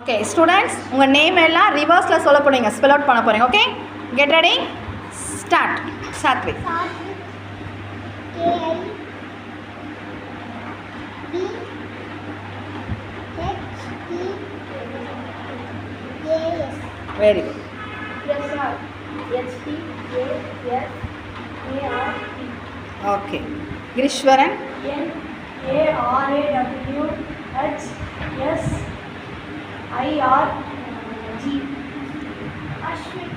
Okay, students, உங்க name எல்லாம் ரிவர்ஸ்ல சொல்ல போறீங்க, ஸ்பெல் அவுட் பண்ண போறீங்க. Okay, get ready, start. Satwik. Very good. Okay. Grishwaran. NARAWHSIRG. Ashwin.